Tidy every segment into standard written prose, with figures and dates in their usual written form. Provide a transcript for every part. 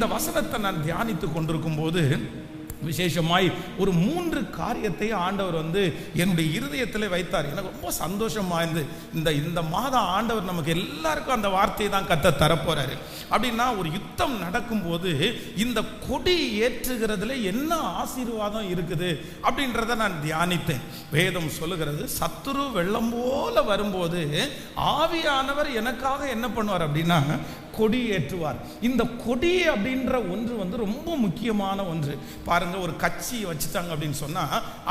இந்த வசனத்தை நான் தியானித்து கொண்டிருக்கும் போது விசேஷமாய் ஒரு 3 காரியத்தை ஆண்டவர் என்னுடைய இருதயத்தில் வைத்தார். எனக்கு ரொம்ப சந்தோஷமா இருந்து இந்த மாதம் ஆண்டவர் நமக்கு எல்லாருக்கும் அந்த வார்த்தையை தான் கத்த தரப்போறாரு. அப்படின்னா ஒரு யுத்தம் நடக்கும்போது இந்த கொடி ஏற்றுகிறதுல என்ன ஆசீர்வாதம் இருக்குது அப்படின்றத நான் தியானித்தேன். வேதம் சொல்லுகிறது, சத்துரு வெள்ளம் போல வரும்போது ஆவியானவர் எனக்காக என்ன பண்ணுவார் அப்படின்னா கொடி ஏற்றுவார். இந்த கொடி அப்படின்ற ஒன்று ரொம்ப முக்கியமான ஒன்று. பாருங்க, ஒரு கட்சி வச்சுட்டாங்க அப்படின்னு சொன்னா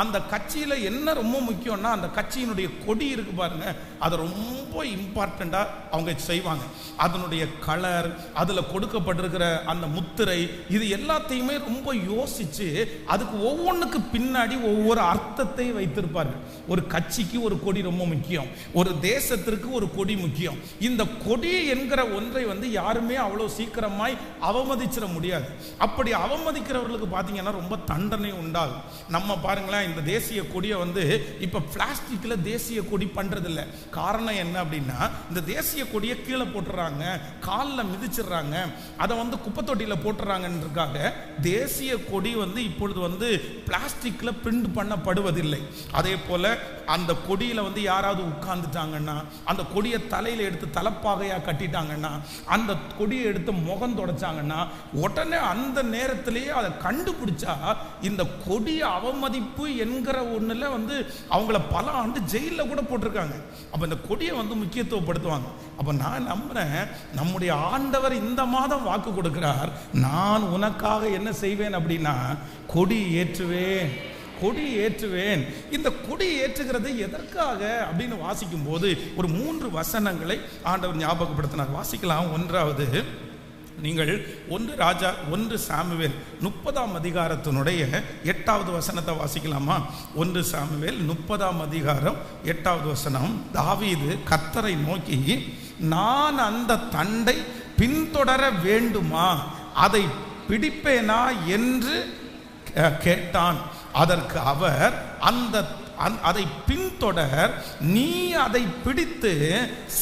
அந்த கட்சியில என்ன ரொம்ப முக்கியம்னா அந்த கட்சியினுடைய கொடி இருக்கு பாருங்க, அது ரொம்ப இம்பார்ட்டண்டா அவங்க செய்வாங்க. அதனுடைய கலர், அதுல கொடுக்கப்பட்டிருக்கிற அந்த முத்திரை, இது எல்லாத்தையுமே ரொம்ப யோசிச்சு அதுக்கு ஒவ்வொன்றுக்கு பின்னாடி ஒவ்வொரு அர்த்தத்தை வைத்திருப்பார்கள். ஒரு கட்சிக்கு ஒரு கொடி ரொம்ப முக்கியம், ஒரு தேசத்திற்கு ஒரு கொடி முக்கியம். இந்த கொடி என்கிற ஒன்றை யாருமே அவ்வளவு சீக்கிரமாய் அவமதிச்சிட முடியாது. அப்படி அவமதிக்கிறவர்களுக்கு பார்த்தீங்கன்னா ரொம்ப தண்டனை உண்டாகும். நம்ம பாருங்களேன், இந்த தேசிய கொடியை இப்ப பிளாஸ்டிக்ல தேசிய கொடி பண்றதில்லை. காரணம் என்ன அப்படின்னா, இந்த தேசிய கொடியை கீழே போட்டுறாங்க, காலில் மிதிச்சிடுறாங்க, அதை குப்பை தொட்டியில போட்டுறாங்கன்றதுக்காக தேசிய கொடி இப்பொழுது பிளாஸ்டிக்ல பிரிண்ட் பண்ணப்படுவதில்லை. அதே போல அந்த கொடியில யாராவது உட்கார்ந்துட்டாங்கன்னா, அந்த கொடியை தலையில எடுத்து தலைப்பாகையா கட்டிட்டாங்கன்னா, அந்த கொடியை எடுத்து முகம் தொடச்சாங்கன்னா உடனே அந்த நேரத்திலேயே அதை கண்டுபிடிச்சா இந்த கொடிய அவமதிப்பு என்கிற ஒண்ணுல அவங்கள பல ஆண்டு ஜெயில கூட போட்டிருக்காங்க. அப்ப இந்த கொடியை முக்கியத்துவப்படுத்துவாங்க. அப்ப நான் நம்புறேன், நம்முடைய ஆண்டவர் இந்த மாதம் வாக்கு கொடுக்கிறார், நான் உனக்காக என்ன செய்வேன் அப்படின்னா கொடி ஏற்றுவேன், கொடி ஏற்றுவேன். இந்த கொடி ஏற்றுகிறது எதற்காக அப்படின்னு வாசிக்கும் போது ஒரு 3 வசனங்களை ஆண்டவர் ஞாபகப்படுத்தினார். வாசிக்கலாம். 1வது, நீங்கள் 1 சாமுவேல் 30ஆம் அதிகாரத்தினுடைய 8வது வசனத்தை வாசிக்கலாமா? 1 சாமுவேல் 30ஆம் அதிகாரம் 8வது வசனம். தாவீது கர்த்தரை நோக்கி, நான் அந்த தண்டை பின்தொடர வேண்டுமா, அதை பிடிப்பேனா என்று கேட்டான். அதற்கு அவர், அதை பின்தொடர், நீ அதை பிடித்து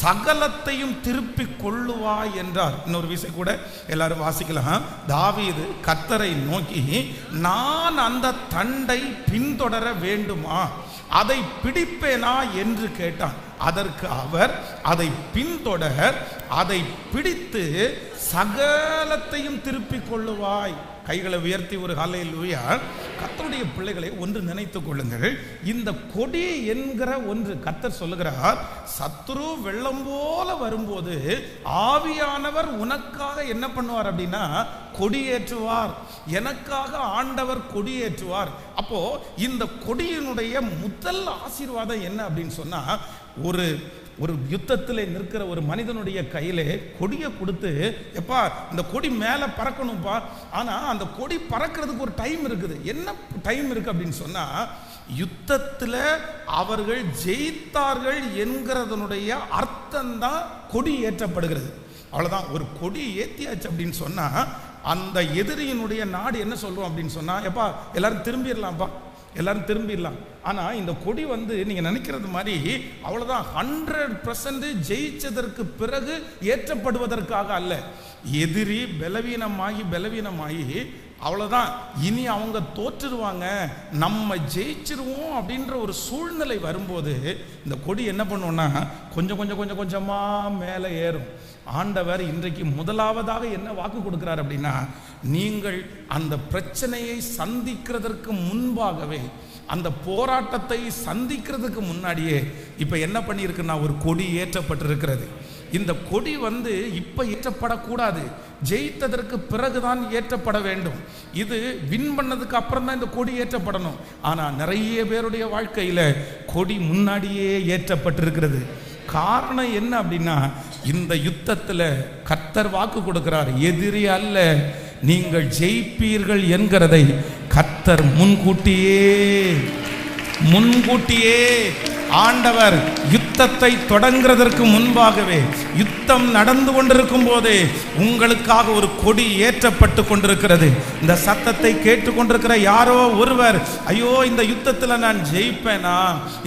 சகலத்தையும் திருப்பி கொள்ளுவாய் என்றார். இன்னொரு விஷயம் கூட எல்லாரும் வாசிக்கலாம். தாவீது கர்த்தரை நோக்கி, நான் அந்த தண்டை பின்தொடர வேண்டுமா, அதை பிடிப்பேனா என்று கேட்டான். அதற்கு அவர், அதை பின்தொடர், அதை பிடித்து சகலத்தையும் திருப்பி கொள்ளுவாய். கைகளை உயர்த்தி ஒரு ஹல்லேலூயா. கர்த்தருடைய பிள்ளைகளை ஒன்று நினைத்துக் கொள்ளுங்கள். இந்த கொடி என்கிற ஒன்று கர்த்தர் சொல்லுகிறார், சத்துரு வெள்ளம் போல வரும்போது ஆவியானவர் உனக்காக என்ன பண்ணுவார் அப்படின்னா கொடியேற்றுவார். எனக்காக ஆண்டவர் கொடியேற்றுவார். அப்போ இந்த கொடியினுடைய முதல் ஆசீர்வாதம் என்ன அப்படின்னு சொன்னா, ஒரு யுத்தத்தில் நிற்கிற ஒரு மனிதனுடைய கையிலே கொடியை கொடுத்து, எப்பா இந்த கொடி மேலே பறக்கணும்ப்பா, ஆனால் அந்த கொடி பறக்கிறதுக்கு ஒரு டைம் இருக்குது. என்ன டைம் இருக்கு அப்படின்னு சொன்னா, யுத்தத்தில் அவர்கள் ஜெயித்தார்கள் என்கிறதனுடைய அர்த்தம்தான் கொடி ஏற்றப்படுகிறது. அவ்வளோதான். ஒரு கொடி ஏற்றியாச்சு அப்படின்னு சொன்னா அந்த எதிரியினுடைய நாடு என்ன சொல்றோம் அப்படின்னு சொன்னா, எப்பா எல்லாரும் திரும்பிடலாம்ப்பா, எல்லாரும் திரும்பிடலாம். ஆனால் இந்த கொடி நீங்கள் நினைக்கிறது மாதிரி அவ்வளோதான் 100% ஜெயிச்சதற்கு பிறகு ஏற்றப்படுவதற்காக அல்ல. எதிரி பலவீனமாகி அவ்வளோதான், இனி அவங்க தோற்றுருவாங்க, நம்ம ஜெயிச்சிருவோம் அப்படின்ற ஒரு சூழ்நிலை வரும்போது இந்த கொடி என்ன பண்ணுவோம்னா கொஞ்சமாக மேலே ஏறும். ஆண்டவர் இன்றைக்கு முதலாவதாக என்ன வாக்கு கொடுக்கிறார் அப்படின்னா, நீங்கள் அந்த பிரச்சனையை சந்திக்கிறதற்கு முன்பாகவே, அந்த போராட்டத்தை சந்திக்கிறதுக்கு முன்னாடியே இப்ப என்ன பண்ணியிருக்குன்னா ஒரு கொடி ஏற்றப்பட்டிருக்கிறது. இந்த கொடி இப்ப ஏற்றப்படக்கூடாது, ஜெயித்ததற்கு பிறகுதான் ஏற்றப்பட வேண்டும். இது வின் பண்ணதுக்கு அப்புறம் தான் இந்த கொடி ஏற்றப்படணும். ஆனா நிறைய பேருடைய வாழ்க்கையில கொடி முன்னாடியே ஏற்றப்பட்டிருக்கிறது. காரணம் என்ன அப்படின்னா, இந்த யுத்தத்தில் கர்த்தர் வாக்கு கொடுக்கிறார், எதிரி அல்ல, நீங்கள் ஜெயிப்பீர்கள் என்கிறதை கர்த்தர் முன்கூட்டியே ஆண்டவர் யுத்தத்தை தொடங்குறதற்கு முன்பாகவே, யுத்தம் நடந்து கொண்டிருக்கும் போதே உங்களுக்காக ஒரு கொடி ஏற்றப்பட்டு கொண்டிருக்கிறது. இந்த சத்தத்தை கேட்டுக்கொண்டிருக்கிற யாரோ ஒருவர், ஐயோ இந்த யுத்தத்தில் நான் ஜெயிப்பேனா,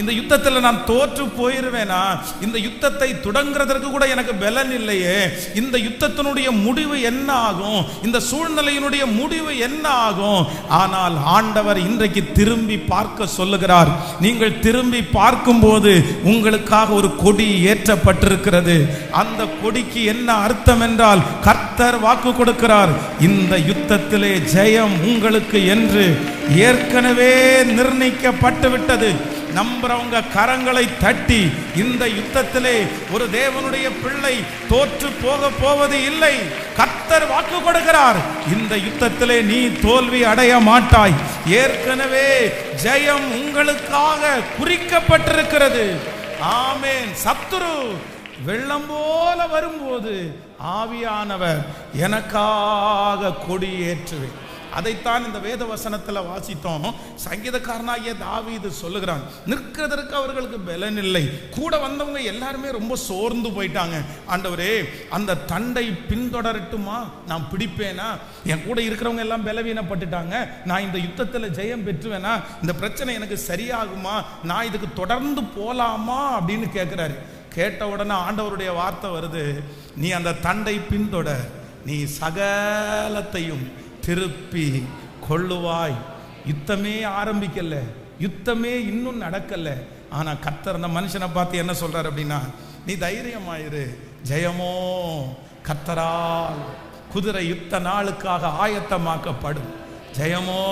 இந்த யுத்தத்தில் நான் தோற்று போயிருவேனா, இந்த யுத்தத்தை தொடங்குறதற்கு கூட எனக்கு பலன் இல்லையே, இந்த யுத்தத்தினுடைய முடிவு என்ன ஆகும், இந்த சூழ்நிலையினுடைய முடிவு என்ன ஆகும். ஆனால் ஆண்டவர் இன்றைக்கு திரும்பி பார்க்க சொல்லுகிறார். நீங்கள் திரும்பி பார்க்கும்போது உங்களுக்காக ஒரு கொடி ஏற்றப்பட்டிருக்கிறது. அந்த கொடிக்கு என்ன அர்த்தம் என்றால், கர்த்தர் வாக்கு கொடுக்கிறார், இந்த யுத்தத்திலே ஜெயம் உங்களுக்கு என்று ஏற்கனவே நிர்ணயிக்கப்பட்டு விட்டது. நம்புறவங்க கரங்களை தட்டி, இந்த யுத்தத்திலே ஒரு தேவனுடைய பிள்ளை தோற்று போக போவது இல்லை. கர்த்தர் வாக்கு கொடுக்கிறார், இந்த யுத்தத்திலே நீ தோல்வி அடைய மாட்டாய். ஏற்கனவே ஜெயம் உங்களுக்காக குறிக்கப்பட்டிருக்கிறது. ஆமென். சத்துரு வெள்ளம் போல வரும்போது ஆவியானவர் எனக்காக கொடி ஏற்றுவேன். அதைத்தான் இந்த வேத வசனத்தில் வாசித்தோம். சங்கீதக்காரனாகிய தாவீது சொல்லுகிறான், நிற்கிறதற்கு அவர்களுக்கு பலன் இல்லை. கூட வந்தவங்க எல்லாருமே ரொம்ப சோர்ந்து போயிட்டாங்க. ஆண்டவரே, அந்த தண்டை பின்தொடரட்டுமா, நான் பிடிப்பேனா, என் கூட இருக்கிறவங்க எல்லாம் பலவீனப்பட்டுட்டாங்க, நான் இந்த யுத்தத்தில் ஜெயம் பெற்றுவேனா, இந்த பிரச்சனை எனக்கு சரியாகுமா, நான் இதுக்கு தொடர்ந்து போலாமா அப்படின்னு கேட்கிறாரு. கேட்ட உடனே ஆண்டவருடைய வார்த்தை வருது, நீ அந்த தண்டை பின்தொடர், நீ சகலத்தையும் திருப்பி கொள்ளுவாய். யுத்தமே ஆரம்பிக்கல, யுத்தமே இன்னும் நடக்கல. ஆனா கர்த்தர் அந்த மனுஷனை பார்த்து என்ன சொல்றாரு அப்படின்னா, நீ தைரியமாயிரு, ஜெயமோ கர்த்தரால். குதிரை யுத்த நாளுக்காக ஆயத்தமாக்கப்படும். ஜெயமோ.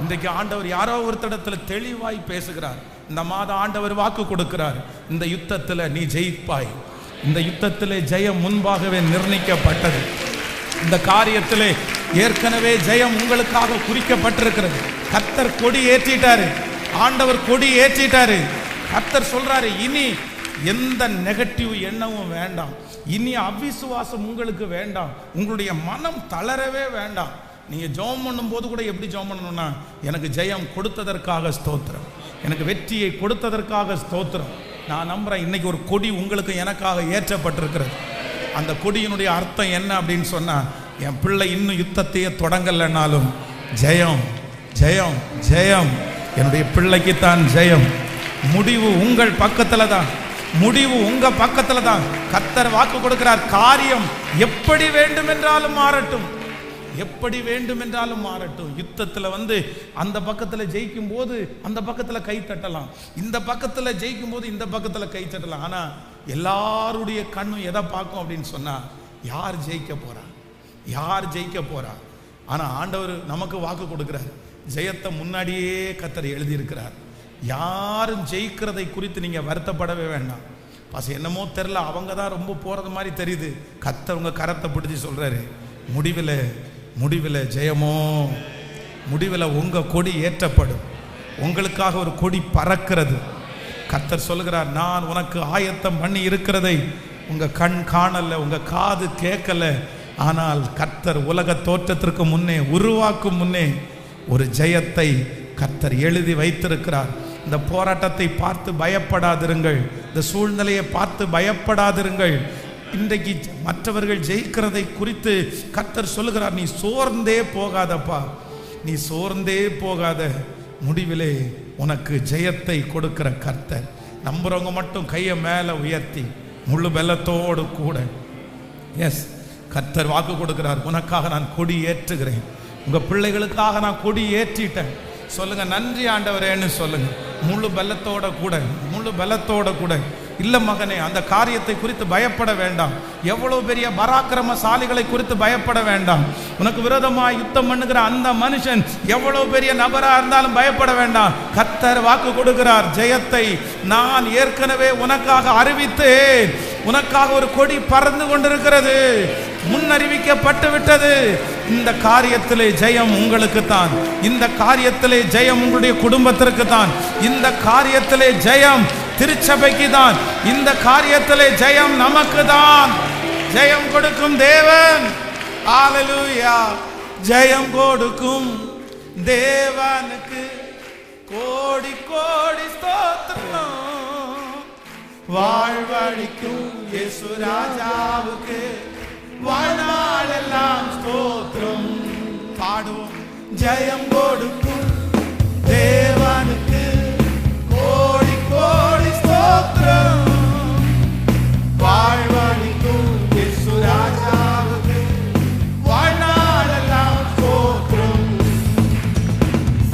இன்றைக்கு ஆண்டவர் யாரோ ஒருத்தடத்துல தெளிவாய் பேசுகிறார். இந்த மாதம் ஆண்டவர் வாக்கு கொடுக்கிறார், இந்த யுத்தத்தில் நீ ஜெயிப்பாய். இந்த யுத்தத்திலே ஜெயம் முன்பாகவே நிர்ணயிக்கப்பட்டது. இந்த காரியத்திலே ஏற்கனவே ஜெயம் உங்களுக்காக குறிக்கப்பட்டிருக்கிறது. கர்த்தர் கொடி ஏற்றிட்டாரு, ஆண்டவர் கொடி ஏற்றிட்டாரு. கர்த்தர் சொல்றாரு, இனி எந்த நெகட்டிவ் எண்ணமும் வேண்டாம், இனி அவிசுவாசம் உங்களுக்கு வேண்டாம், உங்களுடைய மனம் தளரவே வேண்டாம். நீங்க ஜெபம் பண்ணும் போது கூட எப்படி ஜெபம் பண்ணணும்னா, எனக்கு ஜெயம் கொடுத்ததற்காக ஸ்தோத்திரம், எனக்கு வெற்றியை கொடுத்ததற்காக ஸ்தோத்திரம். நான் நம்புறேன் இன்னைக்கு ஒரு கொடி உங்களுக்கு எனக்காக ஏற்றப்பட்டிருக்கிறது. அந்த கொடியினுடைய அர்த்தம் என்ன அப்படின்னு சொன்னா, என் பிள்ளை இன்னும் யுத்தத்தையே தொடங்கலைன்னாலும் ஜெயம் ஜெயம் ஜெயம், என்னுடைய பிள்ளைக்கு தான் ஜெயம். முடிவு உங்கள் பக்கத்துல தான், முடிவு உங்க பக்கத்துல தான். கர்த்தர் வாக்கு கொடுக்கிறார், காரியம் எப்படி வேண்டும் என்றாலும் மாறட்டும், எப்படி வேண்டும் என்றாலும் மாறட்டும். யுத்தத்தில் அந்த பக்கத்தில் ஜெயிக்கும் போது அந்த பக்கத்தில் கை தட்டலாம், இந்த பக்கத்தில் ஜெயிக்கும் போது இந்த பக்கத்தில் கை தட்டலாம். ஆனால் எல்லாருடைய கண்ணும் எதை பார்க்கும் அப்படின்னு சொன்னா, யார் ஜெயிக்க போறா, யார் ஜெயிக்க போறா. ஆனால் ஆண்டவர் நமக்கு வாக்கு கொடுக்கிறார், ஜெயத்தை முன்னாடியே கர்த்தர் எழுதியிருக்கிறார். யாரும் ஜெயிக்கிறதை குறித்து நீங்க வருத்தப்படவே வேண்டாம். பாச என்னமோ தெரியல, அவங்க தான் ரொம்ப போறது மாதிரி தெரியுது. கர்த்தர் உங்க கரத்தை பிடிச்சி சொல்றாரு, முடிவில் ஜெயமோ, முடிவில் உங்க கொடி ஏற்றப்படும், உங்களுக்காக ஒரு கொடி பறக்கிறது. கர்த்தர் சொல்லுகிறார், நான் உனக்கு ஆயத்தம் பண்ணி இருக்கிறதை உங்க கண் காணல, உங்க காது கேட்கல. ஆனால் கர்த்தர் உலக தோற்றத்திற்கு முன்னே, உருவாக்கும் முன்னே ஒரு ஜெயத்தை கர்த்தர் எழுதி வைத்திருக்கிறார். இந்த போராட்டத்தை பார்த்து பயப்படாதிருங்கள், இந்த சூழ்நிலையை பார்த்து பயப்படாதிருங்கள். இன்றைக்கு மற்றவர்கள் ஜெயிக்கிறதை குறித்து கர்த்தர் சொல்லுகிறார், நீ சோர்ந்தே போகாதப்பா, நீ சோர்ந்தே போகாத, முடிவிலே உனக்கு ஜெயத்தை கொடுக்கிற கர்த்தர். நம்புறவங்க மட்டும் கையை மேலே உயர்த்தி முழு பலத்தோடு கூட, எஸ், கர்த்தர் வாக்கு கொடுக்கிறார், உனக்காக நான் கொடி ஏற்றுகிறேன், உங்க பிள்ளைகளுக்காக நான் கொடி ஏற்றிட்டேன். சொல்லுங்க, நன்றி ஆண்டவரேன்னு சொல்லுங்க, முழு பலத்தோட கூட, முழு பலத்தோட கூட. இல்ல மகனே, அந்த காரியத்தை குறித்து பயப்பட வேண்டாம், எவ்வளவு பெரிய பராக்கிரமசாலிகளை குறித்து பயப்பட வேண்டாம், உனக்கு விரோதமாக யுத்தம் பண்ணுகிற அந்த மனுஷன் எவ்வளவு பெரிய நபரா இருந்தாலும் பயப்பட வேண்டாம். கர்த்தர் வாக்கு கொடுக்கிறார், ஜெயத்தை நான் ஏற்கனவே உனக்காக அறிவித்தேன், உனக்காக ஒரு கொடி பறந்து கொண்டிருக்கிறது, முன்னறிவிக்கப்பட்டு விட்டது. இந்த காரியத்திலே ஜெயம் உங்களுக்கு தான், இந்த காரியத்திலே ஜெயம் உங்களுடைய குடும்பத்திற்கு தான், இந்த காரியத்திலே ஜெயம் திருச்சபைக்கு தான், இந்த காரியத்திலே ஜெயம் நமக்கு தான். ஜெயம் கொடுக்கும் தேவன், ஹல்லேலூயா, ஜெயம் கொடுக்கும் தேவனுக்கு கோடி கோடி ஸ்தோத்திரம். வாழ்வழிக்கும் இயேசு ராஜாவுக்கு வாழ்நாளெல்லாம் ஸ்தோத்திரம். பாடுவோம். ஜெயம் கொடுக்கும் தேவனுக்கு கோடி கோடி ஸ்தோத்திரம். வாழ்வழிக்கும் இயேசு ராஜாவுக்கு வாழ்நாளெல்லாம் ஸ்தோத்திரம்.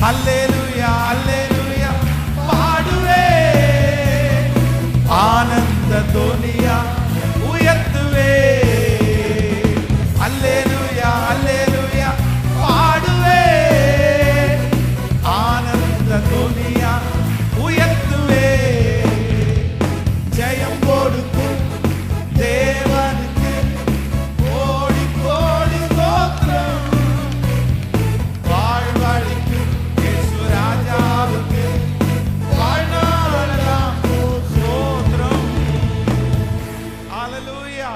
அல்லேலூயா அல்லேலூயா பாடுவே, ஆனந்த துனியா உயர்த்துவே. அல்லேலூயா அல்லேலூயா பாடுவே, ஆனந்த துனியா உயர்த்துவே. ஜெயம் கொடுக்கும் தேவனுக்கு கோடி கோடி ஸ்தோத்திரம். வாழ்வழிக்கும் இயேசு ராஜாவுக்கு வாழ்நாளெல்லாம் ஸ்தோத்திரம். ஹல்லேலூயா.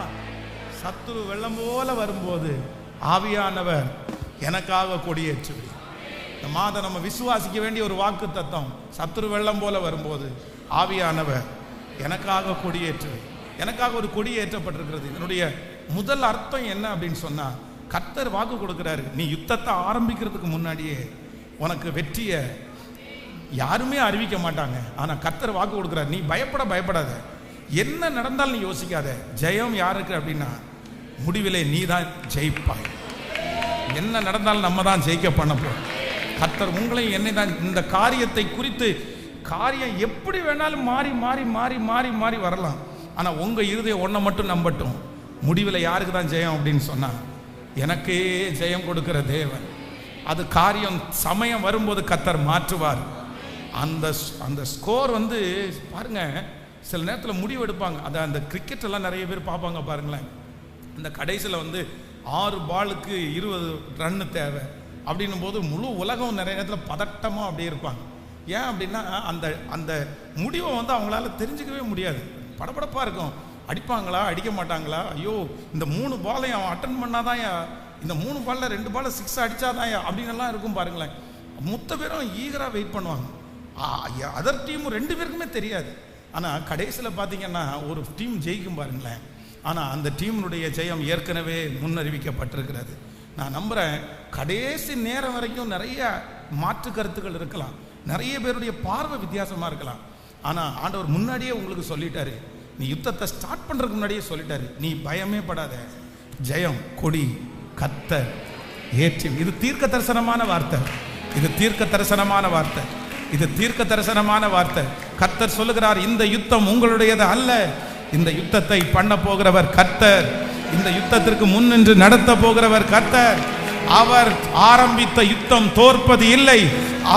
சத்துரு வெள்ளம் போல வரும்போது ஆவியானவர் எனக்காக கொடியேற்றுவே. இந்த மாதம் நம்ம விசுவாசிக்க வேண்டிய ஒரு வாக்கு தத்தம். சத்துரு வெள்ளம் போல வரும்போது ஆவியானவர் எனக்காக கொடியேற்றுவே. எனக்காக ஒரு கொடி ஏற்றப்பட்டிருக்கிறது. இதனுடைய முதல் அர்த்தம் என்ன அப்படின்னு சொன்னா, கர்த்தர் வாக்கு கொடுக்கிறாரு, நீ யுத்தத்தை ஆரம்பிக்கிறதுக்கு முன்னாடியே உனக்கு வெற்றியை யாருமே அறிவிக்க மாட்டாங்க. ஆனா கர்த்தர் வாக்கு கொடுக்கிறார், நீ பயப்படாத, என்ன நடந்தாலும் நீ யோசிக்காத. ஜெயம் யாருக்கு அப்படின்னா, முடிவிலே நீ தான் ஜெயிப்பாய். என்ன நடந்தாலும் நம்ம தான் ஜெயிக்க பண்ண போறோம். கர்த்தர் உங்களையும் என்னை தான் இந்த காரியத்தை குறித்து, காரியம் எப்படி வேணாலும் மாறி மாறி மாறி மாறி மாறி வரலாம். ஆனா உங்க இருதயம் ஒன்றை மட்டும் நம்பட்டும், முடிவில் யாருக்கு தான் ஜெயம் அப்படின்னு சொன்னா, எனக்கே ஜெயம் கொடுக்கிற தேவன். அது காரியம் சமயம் வரும்போது கர்த்தர் மாற்றுவார். அந்த ஸ்கோர் வந்து பாருங்க, சில நேரத்தில் முடிவு எடுப்பாங்க. அதை அந்த கிரிக்கெட் எல்லாம் நிறைய பேர் பார்ப்பாங்க பாருங்களேன். இந்த கடைசியில் வந்து 6 பாலுக்கு 20 ரன்னு தேவை அப்படின்னும் போது முழு உலகம் நிறைய நேரத்தில் பதட்டமாக அப்படியே இருப்பாங்க. ஏன் அப்படின்னா அந்த அந்த முடிவை வந்து அவங்களால தெரிஞ்சுக்கவே முடியாது. படபடப்பாக இருக்கும். அடிப்பாங்களா அடிக்க மாட்டாங்களா, ஐயோ இந்த 3 பாலையும் அவன் அட்டன் பண்ணாதான், இந்த 3 பாலில் 2 பால் 6 அடித்தாதான் அப்படின்னுலாம் இருக்கும் பாருங்களேன். மொத்த பேரும் ஈகராக வெயிட் பண்ணுவாங்க. அதர் டீமும் 2 பேருக்குமே தெரியாது. ஆனால் கடைசியில் பார்த்தீங்கன்னா ஒரு டீம் ஜெயிக்கும் பாருங்களேன். ஆனால் அந்த டீமுடைய ஜெயம் ஏற்கனவே முன்னறிவிக்கப்பட்டிருக்கிறது. நான் நம்புகிறேன், கடைசி நேரம் வரைக்கும் நிறைய மாற்று கருத்துக்கள் இருக்கலாம், நிறைய பேருடைய பார்வை வித்தியாசமாக இருக்கலாம். ஆனால் ஆண்டவர் முன்னாடியே உங்களுக்கு சொல்லிட்டாரு, நீ யுத்தத்தை ஸ்டார்ட் பண்ணுறதுக்கு முன்னாடியே சொல்லிட்டாரு, நீ பயமே படாத, ஜெயம் கொடி கர்த்தர் ஏற்றி. இது தீர்க்க தரிசனமான வார்த்தை, இது தீர்க்க தரிசனமான வார்த்தை, இது தீர்க்க தரிசனமான வார்த்தை. கர்த்தர் சொல்லுகிறார், இந்த யுத்தம் உங்களுடையது அல்ல, இந்த யுத்தத்தை பண்ண போகிறவர் கர்த்தர், இந்த யுத்தத்திற்கு முன்னின்று நடத்த போகிறவர் கர்த்தர். அவர் ஆரம்பித்த யுத்தம் தோற்பது இல்லை,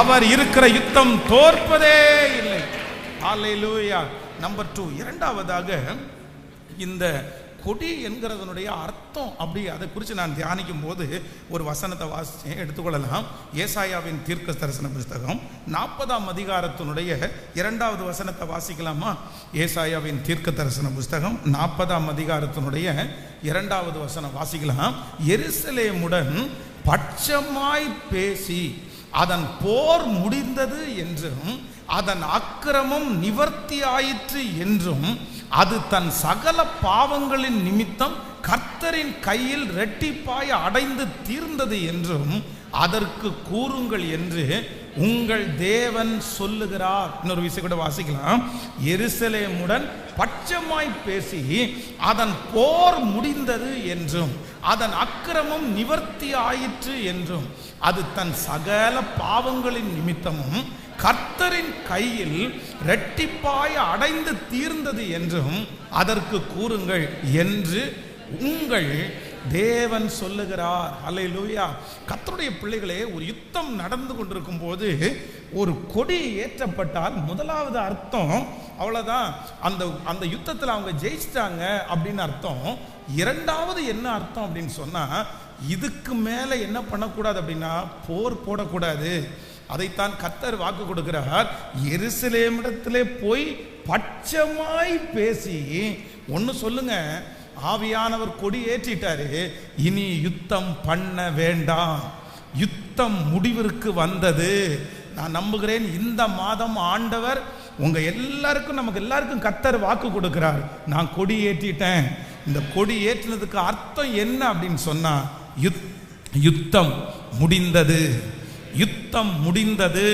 அவர் இருக்கிற யுத்தம் தோற்பதே இல்லை. ஹல்லேலூயா. நம்பர் 2, இரண்டாவதாக இந்த கொடி என்கிறதனுடைய அர்த்தம் அப்படி அதை குறித்து நான் தியானிக்கும் போது ஒரு வசனத்தை வாசிச்சேன், எடுத்துக்கொள்ளலாம். ஏசாயாவின் தீர்க்க தரிசன புஸ்தகம் 40ஆம் அதிகாரத்தினுடைய 2வது வசனத்தை வாசிக்கலாமா? ஏசாயாவின் தீர்க்க தரிசன புஸ்தகம் 40ஆம் அதிகாரத்தினுடைய 2வது வசனம் வாசிக்கலாம். எருசலேமுடன் பட்சமாய் பேசி அதன் போர் முடிந்தது என்றும் அதன் அக்கிரமம் நிவர்த்தி ஆயிற்று என்றும் அது தன் சகல பாவங்களின் நிமித்தம் கர்த்தரின் கையில் இரட்டிப்பாய் அடைந்து தீர்ந்தது என்றும் அதற்கு கூறுங்கள் என்று உங்கள் தேவன் சொல்லுகிறார். இன்னொரு விஷயம் கூட வாசிக்கலாம். எருசலேமுடன் பட்சமாய் பேசி அதன் போர் முடிந்தது என்றும் அதன் அக்கிரமம் நிவர்த்தி ஆயிற்று என்றும் அது தன் சகல பாவங்களின் நிமித்தமும் கர்த்தரின் கையில் இரட்டிப்பாய் அடைந்து தீர்ந்தது என்றும் அதற்கு கூறுங்கள் என்று உங்கள் தேவன் சொல்லுகிறார். அல்லேலூயா. கர்த்தருடைய பிள்ளைகளே, ஒரு யுத்தம் நடந்து கொண்டிருக்கும் போது ஒரு கொடி ஏற்றப்பட்டால் முதலாவது அர்த்தம் அவ்வளவுதான், அந்த அந்த யுத்தத்தில் அவங்க ஜெயிச்சிட்டாங்க அப்படின்னு அர்த்தம். இரண்டாவது என்ன அர்த்தம் அப்படின்னு சொன்னா, இதுக்கு மேல என்ன பண்ணக்கூடாது அப்படின்னா போர் போடக்கூடாது. அதைத்தான் கர்த்தர் வாக்கு கொடுக்கிறார். எருசலேமிடத்திலே போய் பட்சமாய் பேசி ஒன்னு சொல்லுங்க, ஆவியானவர் கொடி ஏற்றிட்டாரு, இனி யுத்தம் பண்ண வேண்டாம், யுத்தம் முடிவிற்கு வந்தது, நான் நம்புகிறேன் இந்த மாதம் ஆண்டவர் உங்க எல்லாருக்கும், நமக்கு எல்லாருக்கும் கர்த்தர் வாக்கு கொடுக்கிறார். நான் கொடி ஏற்றிட்டேன். இந்த கொடி ஏற்றினதுக்கு அர்த்தம் என்ன அப்படின்னு சொன்னா, யுத்தம் முடிந்தது, யுத்தம் முடிந்தது.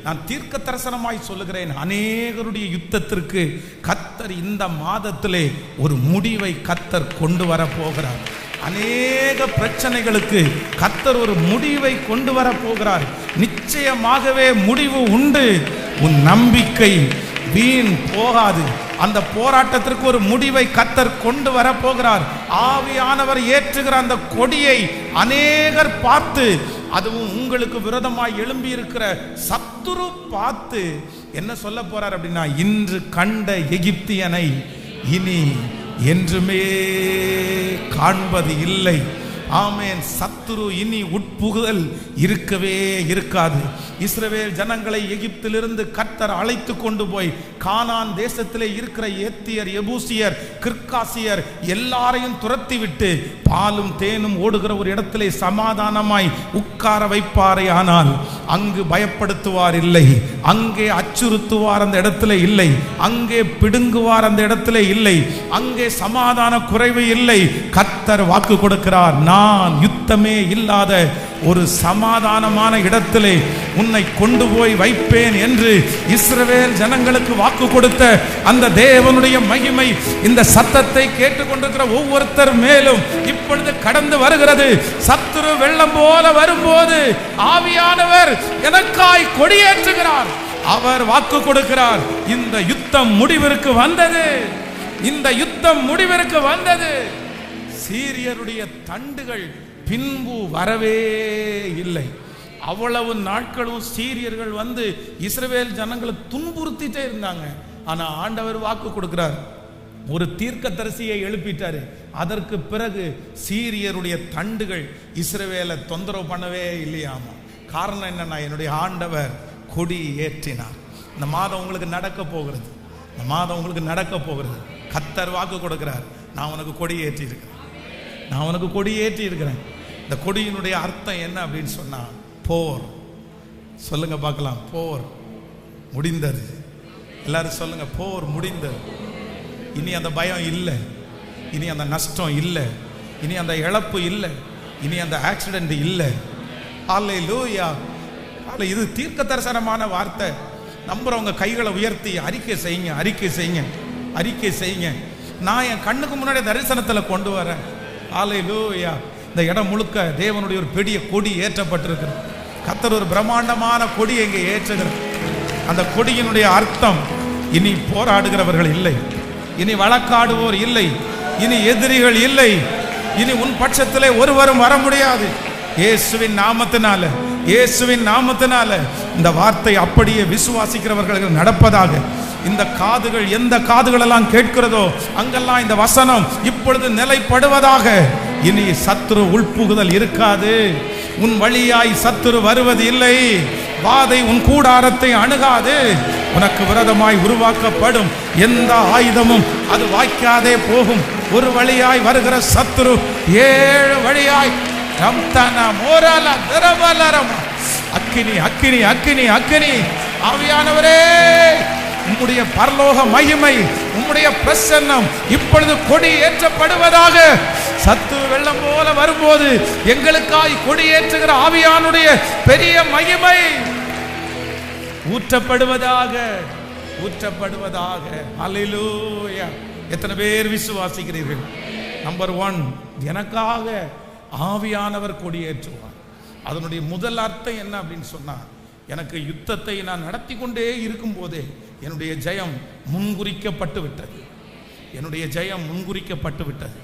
நான் தீர்க்க தரிசனமாய் சொல்லுகிறேன், அநேகருடைய யுத்தத்திற்கு கர்த்தர் இந்த மாதத்திலே ஒரு முடிவை கர்த்தர் கொண்டு வர போகிறார். அநேக பிரச்சனைகளுக்கு கர்த்தர் ஒரு முடிவை கொண்டு வர போகிறார். நிச்சயமாகவே முடிவு உண்டு. உன் நம்பிக்கை வீண் போகாது. அந்த போராட்டத்திற்கு ஒரு முடிவை கர்த்தர் கொண்டு வர போகிறார். ஆவியானவர் ஏற்றுகிற அந்த கொடியை அநேகர் பார்த்து, அதுவும் உங்களுக்கு விரோதமாய் எழும்பி இருக்கிற சத்துரு பார்த்து என்ன சொல்ல போறார் அப்படின்னா, இன்று கண்ட எகிப்தியனை இனி என்றுமே காண்பது இல்லை. ஆமென். சத்துரு இனி உட்புகுதல் இருக்கவே இருக்காது. இஸ்ரவேல் ஜனங்களை எகிப்திலிருந்து கர்த்தர் அழைத்து கொண்டு போய் கானான் தேசத்திலே இருக்கிற ஏத்தியர், எபூசியர், கிர்காசியர் எல்லாரையும் துரத்தி விட்டு பாலும் தேனும் ஓடுகிற ஒரு இடத்திலே சமாதானமாய் உட்கார வைப்பாரே. ஆனால் அங்கு பயப்படுத்துவார் இல்லை, அங்கே அச்சுறுத்துவார் அந்த இடத்துல இல்லை, அங்கே பிடுங்குவார் அந்த இடத்துல இல்லை, அங்கே சமாதான குறைவு இல்லை. கர்த்தர் வாக்கு கொடுக்கிறார், நான் யுத்தமே இல்லாத ஒரு சமாதானமான இடத்திலே உன்னை கொண்டு போய் வைப்பேன் என்று இஸ்ரவேல் ஜனங்களுக்கு வாக்கு கொடுத்த அந்த தேவனுடைய மகிமை இந்த சத்தத்தை கேட்டுக்கொண்டிருக்கிற ஒவ்வொருத்தர் மேலும் இப்பொழுது கடந்து வருகிறது. சத்துரு வெள்ளம் போல வரும்போது ஆவியானவர் எனக்காய் கொடியேற்றுகிறார். அவர் வாக்கு கொடுக்கிறார், இந்த யுத்தம் முடிவிற்கு வந்தது, இந்த யுத்தம் முடிவிற்கு வந்தது. சீரியருடைய தண்டுகள் பின்பு வரவே இல்லை. அவ்வளவு நாட்களும் சீரியர்கள் வந்து இஸ்ரவேல் ஜனங்களை துன்புறுத்திட்டே இருந்தாங்க. ஆனா ஆண்டவர் வாக்கு கொடுக்கிறார், ஒரு தீர்க்கதரிசியை எழுப்பிட்டாரு. அதற்கு பிறகு சீரியருடைய தண்டுகள் இஸ்ரவேலை தொந்தரவு பண்ணவே இல்லையாமா. காரணம் என்னன்னா, என்னுடைய ஆண்டவர் கொடி ஏற்றினார். இந்த மாதம் உங்களுக்கு நடக்க போகிறது, இந்த மாதம் உங்களுக்கு நடக்க போகிறது. கர்த்தர் வாக்கு கொடுக்கிறார், நான் உனக்கு கொடி ஏற்றி இருக்கிறேன், நான் உனக்கு கொடி ஏற்றி இருக்கிறேன். இந்த கொடியினுடைய அர்த்தம் என்ன அப்படின்னு சொன்னா, போர். சொல்லுங்க பார்க்கலாம், போர் முடிந்தது. எல்லாரும் சொல்லுங்க, போர் முடிந்தது. இனி அந்த பயம் இல்லை, இனி அந்த நஷ்டம் இல்லை, இனி அந்த இழப்பு இல்லை, இனி அந்த ஆக்சிடென்ட் இல்லை. அல்லேலூயா. இது தீர்க்க தரிசனமான வார்த்தை. நம்புறவங்க கைகளை உயர்த்தி அறிக்கை செய்யுங்க, அறிக்கை செய்யுங்க, அறிக்கை செய்யுங்க. நான் என் கண்ணுக்கு முன்னாடி தரிசனத்தில் கொண்டு வரேன். அல்லேலூயா. இந்த இடம் முழுக்க தேவனுடைய ஒரு பெரிய கொடி ஏற்றப்பட்டிருக்கிறது. கர்த்தர் ஒரு பிரம்மாண்டமான கொடி இங்கே ஏற்றுகிறார். அந்த கொடியினுடைய அர்த்தம், இனி போராடுகிறவர்கள் இல்லை, இனி வழக்காடுவோர் இல்லை, இனி எதிரிகள் இல்லை, இனி உன் பட்சத்திலே ஒருவரும் வர முடியாது. இயேசுவின் நாமத்தினால, இயேசுவின் நாமத்தினால இந்த வார்த்தை அப்படியே விசுவாசிக்கிறவர்கள் நடப்பதாக. இந்த காதுகள் எந்த காதுகளெல்லாம் கேட்கிறதோ அங்கெல்லாம் இந்த வசனம் இப்பொழுது நிலைப்படுவதாக. இனி சத்துரு உள்புகுதல் இருக்காது. உன் வழியாய் சத்துரு வருவது இல்லை. வாதை உன் கூடாரத்தை அணுகாது. உனக்கு விரோதமாய் உருவாக்கப்படும் எந்த ஆயுதமும் அது வாய்க்காதே போகும். ஒரு வழியாய் வருகிற சத்துரு 7 வழியாய் அக்கினி அக்கினி அக்கினி அக்கினி. ஆவியானவரே, உம்முடைய பரலோக மகிமை, உம்முடைய பிரசன்னம் இப்பொழுது கொடி ஏற்றப்படுவதாக. சத்துரு வெள்ளம் போல வரும்போது எங்களுக்காய் கொடி ஏற்றுகிற ஆவியானுடைய பெரிய மகிமை ஊற்றப்படுவதாக, ஊற்றப்படுவதாக. அல்லேலூயா. எத்தனை பேர் விசுவாசிக்கிறீர்கள்? நம்பர் 1, எனக்காக ஆவியானவர் கொடியேற்றுவார். அதனுடைய முதல் அர்த்தம் என்ன அப்படின்னு சொன்னா, எனக்கு யுத்தத்தை நான் நடத்தி கொண்டே இருக்கும் போதே என்னுடைய ஜெயம் முன்குறிக்கப்பட்டு விட்டது. என்னுடைய ஜெயம் முன்குறிக்கப்பட்டு விட்டது.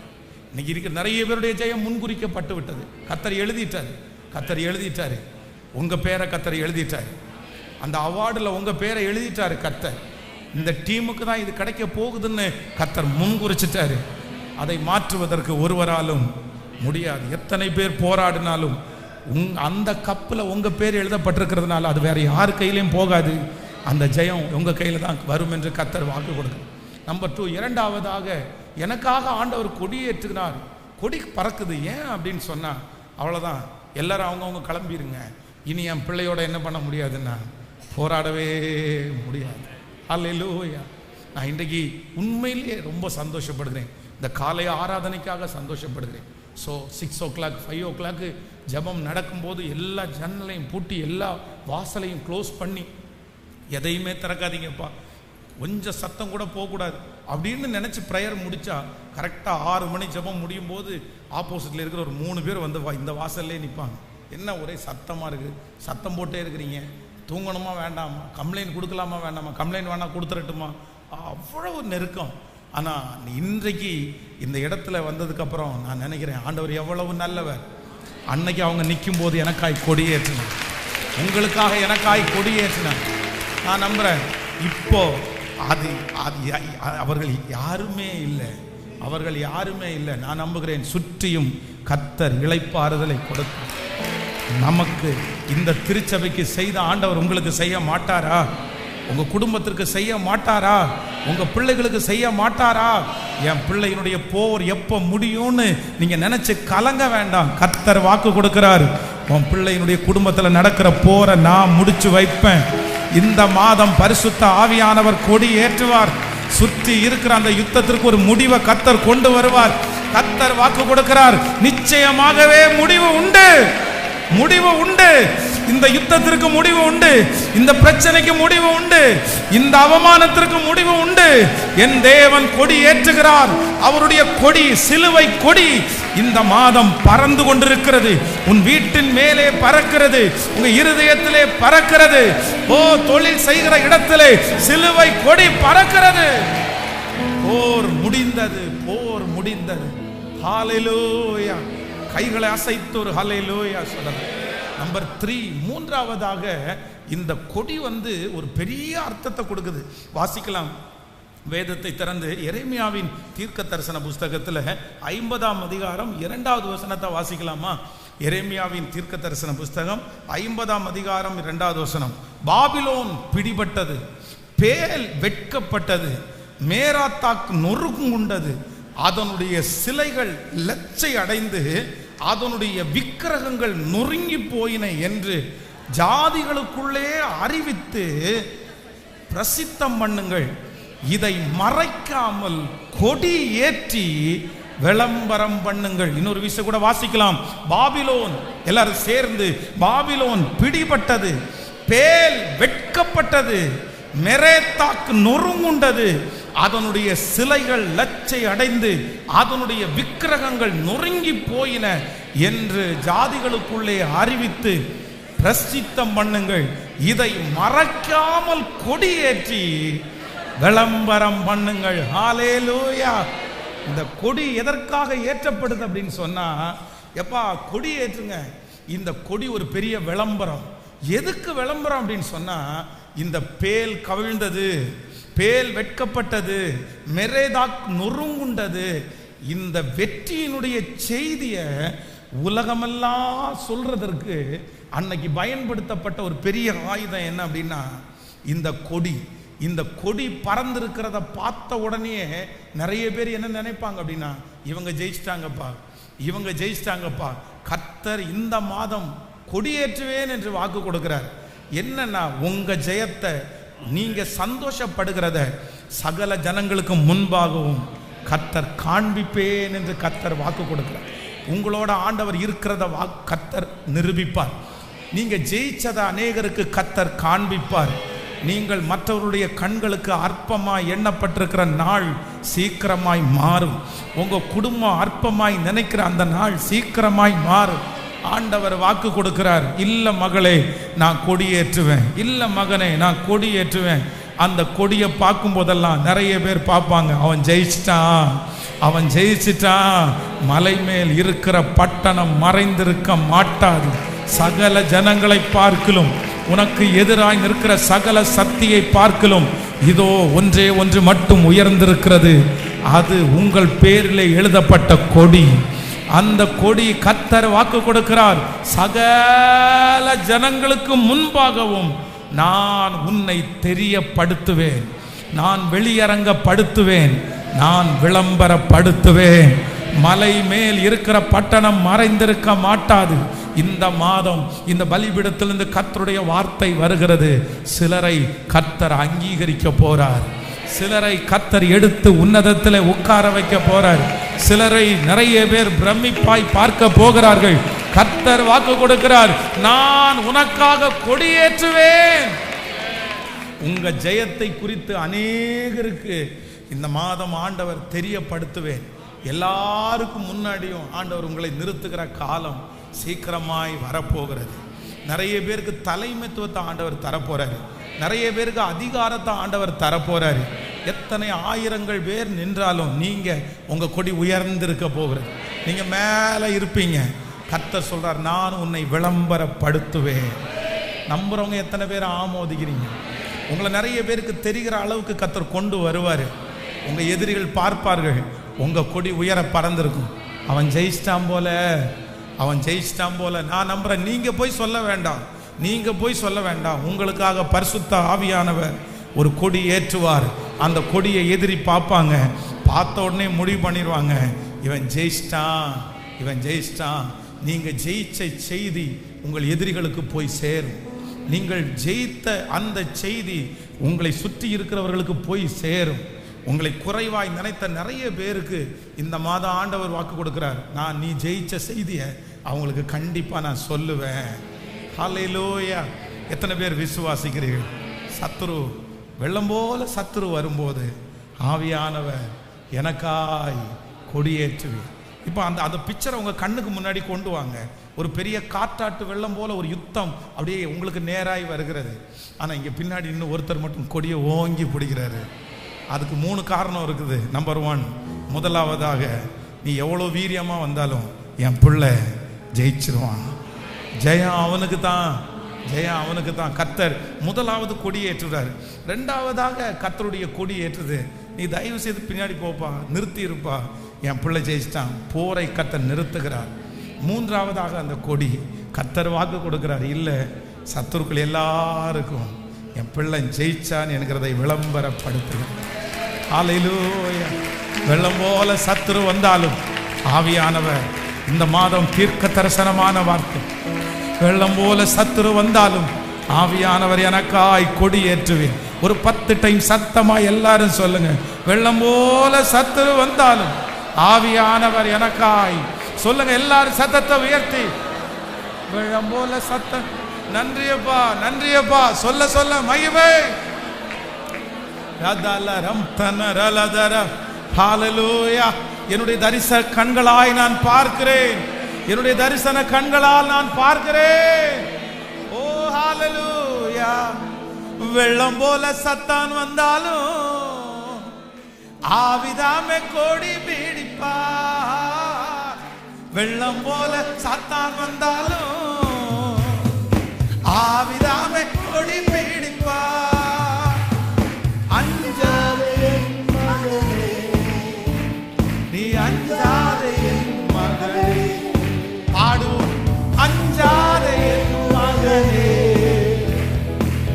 இன்னைக்கு இருக்கிற நிறைய பேருடைய ஜெயம் முன்குறிக்கப்பட்டு விட்டது. கர்த்தர் எழுதிட்டாரு, கர்த்தர் எழுதிட்டாரு. உங்க பேரை கர்த்தர் எழுதிட்டாரு. அந்த அவார்டில் உங்க பேரை எழுதிட்டாரு கர்த்தர். இந்த டீமுக்கு தான் இது கிடைக்க போகுதுன்னு கர்த்தர் முன்குறிச்சிட்டாரு. அதை மாற்றுவதற்கு ஒருவராலும் முடியாது. எத்தனை பேர் போராடினாலும் அந்த கப்பில் உங்க பேர் எழுதப்பட்டிருக்கிறதுனால அது வேற யார் கையிலையும் போகாது. அந்த ஜெயம் உங்க கையில் தான் வரும் என்று கர்த்தர் வாக்கு கொடுக்கும். நம்பர் 2, இரண்டாவதாக எனக்காக ஆண்டவர் கொடியேற்றுகிறார். கொடி பறக்குது. ஏன் அப்படின்னு சொன்னா, அவ்வளோதான், எல்லாரும் அவங்கவுங்க கிளம்பிடுங்க. இனி என் பிள்ளையோட என்ன பண்ண முடியாதுன்னா, போராடவே முடியாது. அல்லேலூயா. நான் இன்றைக்கு உண்மையிலேயே ரொம்ப சந்தோஷப்படுகிறேன். இந்த காலை ஆராதனைக்காக சந்தோஷப்படுகிறேன். ஸோ 6 o'clock 5 o'clock ஜெபம் நடக்கும்போது எல்லா ஜன்னலையும் பூட்டி எல்லா வாசலையும் க்ளோஸ் பண்ணி எதையுமே திறக்காதீங்கப்பா, கொஞ்சம் சத்தம் கூட போகக்கூடாது அப்படின்னு நினச்சி ப்ரேயர் முடித்தா கரெக்டாக 6 மணி ஜெபம் முடியும் போது ஆப்போசிட்டில் இருக்கிற ஒரு 3 பேர் வந்து இந்த வாசல்லே நிற்பாங்க. என்ன ஒரே சத்தமாக இருக்குது, சத்தம் போட்டே இருக்கிறீங்க, தூங்கணுமா வேண்டாமா, கம்ப்ளைண்ட் கொடுக்கலாமா வேண்டாமா, கம்ப்ளைண்ட் வேணாம் கொடுத்துடட்டுமா, அவ்வளோ நெருக்கம். ஆனால் இன்றைக்கு இந்த இடத்துல வந்ததுக்கப்புறம் நான் நினைக்கிறேன், ஆண்டவர் எவ்வளவு நல்லவர். அன்னைக்கு அவங்க நிற்கும் போது எனக்காய் கொடியேற்றினார், உங்களுக்காக எனக்காய் கொடியேற்றினார். நான் நம்புகிறேன் இப்போ அவர்கள் யாருமே இல்லை, அவர்கள் யாருமே இல்லை. நான் நம்புகிறேன் சுற்றியும் கர்த்தர் இளைப்பாறுதலை கொடுத்து நமக்கு இந்த திருச்சபைக்கு செய்த ஆண்டவர் உங்களுக்கு செய்ய மாட்டாரா? உங்க குடும்பத்திற்கு செய்ய மாட்டாரா? உங்க பிள்ளைகளுக்கு செய்ய மாட்டாரா? என் பிள்ளையினுடைய போர் எப்போ முடியும்னு நீங்க நினைச்சு கலங்க வேண்டாம். கர்த்தர் வாக்கு கொடுக்கிறார், உன் பிள்ளையினுடைய குடும்பத்தில் நடக்கிற போரை நான் முடிச்சு வைப்பேன். இந்த மாதம் பரிசுத்த ஆவியானவர் கொடி ஏற்றுவார். சுற்றி இருக்கிற அந்த யுத்தத்திற்கு ஒரு முடிவை கர்த்தர் கொண்டு வருவார். கர்த்தர் வாக்கு கொடுக்கிறார், நிச்சயமாகவே முடிவு உண்டு, முடிவு உண்டு. இந்த யுத்தத்திற்கு முடிவு உண்டு, இந்த பிரச்சனைக்கு முடிவு உண்டு, இந்த அவமானத்திற்கு முடிவு உண்டு. என் தேவன் கொடி ஏற்றுகிறார். அவருடைய கொடி, சிலுவை கொடி இந்த மாதம் பறந்து கொண்டிருக்கிறது. உன் வீட்டின் மேலே பறக்கிறது, உங்க இருதயத்திலே பறக்கிறது. ஓ, தொழில் செய்கிற இடத்திலே சிலுவை கொடி பறக்கிறது. போர் முடிந்தது, போர் முடிந்தது. ஹல்லேலூயா. கைகளை அசைத்து ஒரு ஹல்லேலூயா சொல்லலாம். நம்பர் 3, மூன்றாவதாக இந்த கொடி ஒரு பெரிய அர்த்தத்தை கொடுக்குது. வாசிக்கலாம், வேதத்தை திறந்து எரேமியாவின் தீர்க்க தரிசன புஸ்தகத்தில் 50ஆம் அதிகாரம் 2வது வசனத்தை வாசிக்கலாமா? எரேமியாவின் தீர்க்க தரிசன புஸ்தகம் 50ஆம் அதிகாரம் 2வது வசனம். பாபிலோன் பிடிபட்டது, பேல் வெட்கப்பட்டது, மேராத்தாக் நொறுங்குண்டது, அதனுடைய சிலைகள் லச்சை அடைந்து அதனுடைய விக்கிரகங்கள் நொறுங்கி போயின என்று ஜாதிகளுக்குள்ளே அறிவித்து பிரசித்தம் பண்ணுங்கள். இதை மறைக்காமல் கொடி ஏற்றி விளம்பரம் பண்ணுங்கள். இன்னொரு விஷயம் கூட வாசிக்கலாம். பாபிலோன், எல்லாரும் சேர்ந்து, பாபிலோன் பிடிபட்டது, பேல் வெட்கப்பட்டது, மெரேத்தாக்கு நொறுங்குண்டது, அதனுடைய சிலைகள் லச்சை அடைந்து அதனுடைய விக்கிரகங்கள் நொறுங்கி போயின என்று ஜாதிகளுக்குள்ளே அறிவித்து பிரசித்தம் பண்ணுங்கள். இதை மறைக்காமல் கொடியேற்றி விளம்பரம் பண்ணுங்கள். ஹல்லேலூயா. இந்த கொடி எதற்காக ஏற்றப்படுது அப்படின்னு சொன்னா, எப்பா கொடி ஏற்றுங்க. இந்த கொடி ஒரு பெரிய விளம்பரம். எதுக்கு விளம்பரம் அப்படின்னு சொன்னா, இந்த பேல் கவிழ்ந்தது, பேல் வெட்கப்பட்டது, மெரேதாக் நொறுங்குண்டது, இந்த வெற்றியினுடைய செய்தியை உலகமெல்லாம் சொல்றதற்கு அன்னைக்கு பயன்படுத்தப்பட்ட ஒரு பெரிய ஆயுதம் என்ன அப்படின்னா இந்த கொடி. இந்த கொடி பறந்திருக்கிறத பார்த்த உடனே நிறைய பேர் என்ன நினைப்பாங்க அப்படின்னா, இவங்க ஜெயிச்சிட்டாங்கப்பா, இவங்க ஜெயிச்சிட்டாங்கப்பா. கர்த்தர் இந்த மாதம் கொடியேற்றுவேன் என்று வாக்கு கொடுக்கிறார். என்னன்னா, உங்க ஜெயத்தை நீங்க சந்தோஷப்படுகிறத சகல ஜனங்களுக்கு முன்பாகவும் கர்த்தர் காண்பிப்பேன் என்று கர்த்தர் வாக்கு கொடுக்கிறார். உங்களோட ஆண்டவர் இருக்கிறத கர்த்தர் நிரூபிப்பார். நீங்க ஜெயிச்சதை அநேகருக்கு கர்த்தர் காண்பிப்பார். நீங்கள் மற்றவருடைய கண்களுக்கு அற்பமாய் எண்ணப்பட்டிருக்கிற நாள் சீக்கிரமாய் மாறும். உங்க குடும்பம் அற்பமாய் நினைக்கிற அந்த நாள் சீக்கிரமாய் மாறும். ஆண்டவர் வாக்கு கொடுக்கிறார். இல்ல மகளே, நான் கொடியேற்றுவேன். இல்ல மகனே, நான் கொடியேற்றுவேன். அந்த கொடியை பார்க்கும் போதெல்லாம் நிறைய பேர் பார்ப்பாங்க, அவன் ஜெயிச்சிட்டான், அவன் ஜெயிச்சிட்டான். மலை மேல் இருக்கிற பட்டணம் மறைந்திருக்க மாட்டாது. சகல ஜனங்களை பார்க்கலும், உனக்கு எதிராய் நிற்கிற சகல சக்தியை பார்க்கலும் இதோ ஒன்றே ஒன்று மட்டும் உயர்ந்திருக்கிறது. அது உங்கள் பேரிலே எழுதப்பட்ட கொடி. அந்த கொடி கர்த்தர் வாக்கு கொடுக்கிறார். சகல ஜனங்களுக்கு முன்பாகவும் நான் உன்னை தெரியப்படுத்துவேன், நான் வெளியரங்கப்படுத்துவேன், நான் விளம்பரப்படுத்துவேன். மலை மேல் இருக்கிற பட்டணம் மறைந்திருக்க மாட்டாது. இந்த மாதம் இந்த பலிபீடத்திலிருந்து கர்த்தருடைய வார்த்தை வருகிறது. சிலரை கர்த்தர் அங்கீகரிக்க போறார். சிலரை கர்த்தர் எடுத்து உன்னதத்தில் உட்கார வைக்க போறார். சிலரை நிறைய பேர் பிரமிப்பாய் பார்க்க போகிறார்கள். கர்த்தர் வாக்கு கொடுக்கிறார், நான் உனக்காக கொடியேற்றுவேன். உங்க ஜெயத்தை குறித்து அநேகருக்கு இந்த மாதம் ஆண்டவர் தெரியப்படுத்துவேன். எல்லாருக்கும் முன்னாடியும் ஆண்டவர் உங்களை நிறுத்துகிற காலம் சீக்கிரமாய் வரப்போகிறது. நிறைய பேருக்கு தலைமைத்துவத்தை ஆண்டவர் தரப்போறாரு. நிறைய பேருக்கு அதிகாரத்தை ஆண்டவர் தரப்போறாரு. எத்தனை ஆயிரங்கள் பேர் நின்றாலும் நீங்க உங்க கொடி உயர்ந்திருக்க போகிறது. நீங்க மேல இருப்பீங்க. கர்த்தர் சொல்றார், நான் உன்னை விளம்பரப்படுத்துவேன். நம்புறவங்க எத்தனை பேர் ஆமோதிக்கிறீங்க? உங்களை நிறைய பேருக்கு தெரிகிற அளவுக்கு கர்த்தர் கொண்டு வருவார். உங்க எதிரிகள் பார்ப்பார்கள், உங்க கொடி உயர பறந்திருக்கும். அவன் ஜெயிச்சிட்டான் போல, அவன் ஜெயிச்சிட்டான் போல. நான் நம்புறேன். நீங்க போய் சொல்ல வேண்டாம், நீங்க போய் சொல்ல வேண்டாம். உங்களுக்காக பரிசுத்த ஆவியானவர் ஒரு கொடி ஏற்றுவார். அந்த கொடியை எதிரி பார்ப்பாங்க. பார்த்த உடனே முடிவு பண்ணிடுவாங்க, இவன் ஜெயிச்சிட்டான், இவன் ஜெயிச்சிட்டான். நீங்க ஜெயிச்ச செய்தி உங்கள் எதிரிகளுக்கு போய் சேரும். நீங்கள் ஜெயித்த அந்த செய்தி உங்களை சுற்றி இருக்கிறவர்களுக்கு போய் சேரும். உங்களை குறைவாய் நினைத்த நிறைய பேருக்கு இந்த மாதம் ஆண்டவர் வாக்கு கொடுக்கிறார், நீ ஜெயிச்ச செய்தியை அவங்களுக்கு கண்டிப்பா நான் சொல்லுவேன். ஹல்லேலூயா. எத்தனை பேர் விசுவாசிக்கிறீர்கள்? சத்துரு வெள்ளம் போல சத்துரு வரும்போது ஆவியானவர் எனக்காய் கொடியேற்றுவேன். இப்போ அந்த பிக்சரை உங்க கண்ணுக்கு முன்னாடி கொண்டு வாங்க. ஒரு பெரிய காற்றாட்டு வெள்ளம் போல ஒரு யுத்தம் அப்படியே உங்களுக்கு நேராய் வருகிறது. ஆனா இங்க பின்னாடி இன்னும் ஒருத்தர் மட்டும் கொடியை ஓங்கி பிடிக்கிறாரு. அதுக்கு 3 காரணம் இருக்குது. நம்பர் 1, முதலாவதாக நீ எவ்வளவு வீரியமா வந்தாலும் என் பிள்ளை ஜெயிச்சிருவான். ஜெயம் அவனுக்கு தான், ஜெயம் அவனுக்கு தான். கர்த்தர் முதலாவது கொடி ஏற்றுறாரு. 2வதாக கர்த்தருடைய கொடி ஏற்றுது. நீ தயவு செய்து பின்னாடி போப்பா, நிறுத்தி இருப்பா, என் பிள்ளை ஜெயிச்சிட்டான். போரை கர்த்தர் நிறுத்துகிறார். 3வதாக அந்த கொடி கர்த்தர் வாக்கு கொடுக்கிறார், இல்லை சத்துருக்கள் எல்லாருக்கும் என் பிள்ளை ஜெயிச்சான் என்கிறதை விளம்பரப்படுத்துகிறார். ஹல்லேலூயா. வெள்ளம் போல சத்துரு வந்தாலும் ஆவியானவர் இந்த மாதம் தீர்க்க தரிசனமான வார்த்தை. வெள்ளம் போல சத்துரு வந்தாலும் ஆவியானவர் எனக்காய் கொடி ஏற்றுவேன். ஒரு 10 டைம் சத்தமா எல்லாரும் சொல்லுங்க, வெள்ளம் போல சத்துரு வந்தாலும் ஆவியானவர் எனக்காய். சொல்லுங்க எல்லாரும் சத்தத்தை உயர்த்தி, வெள்ளம் போல சத்தம். நன்றியப்பா, நன்றியப்பா. சொல்ல சொல்ல மகிமை. ஹல்லேலூயா. என்னுடைய தரிசன கண்களாய் நான் பார்க்கிறேன். என்னுடைய தரிசன கண்களால் நான் பார்க்கிறேன். ஓ ஹல்லேலூயா. வெள்ளம் போல சத்தான் வந்தாலும் ஆவிதாமே கொடி பிடிப்பா. வெள்ளம் போல சத்தான் வந்தாலும் ஆவிதாமே கொடி பிடிப்பா. அஞ்சாதே என் மகனே, நீ அஞ்சாதே என் மகனே. ஆடுவோம். அஞ்சாதே என் மகனே,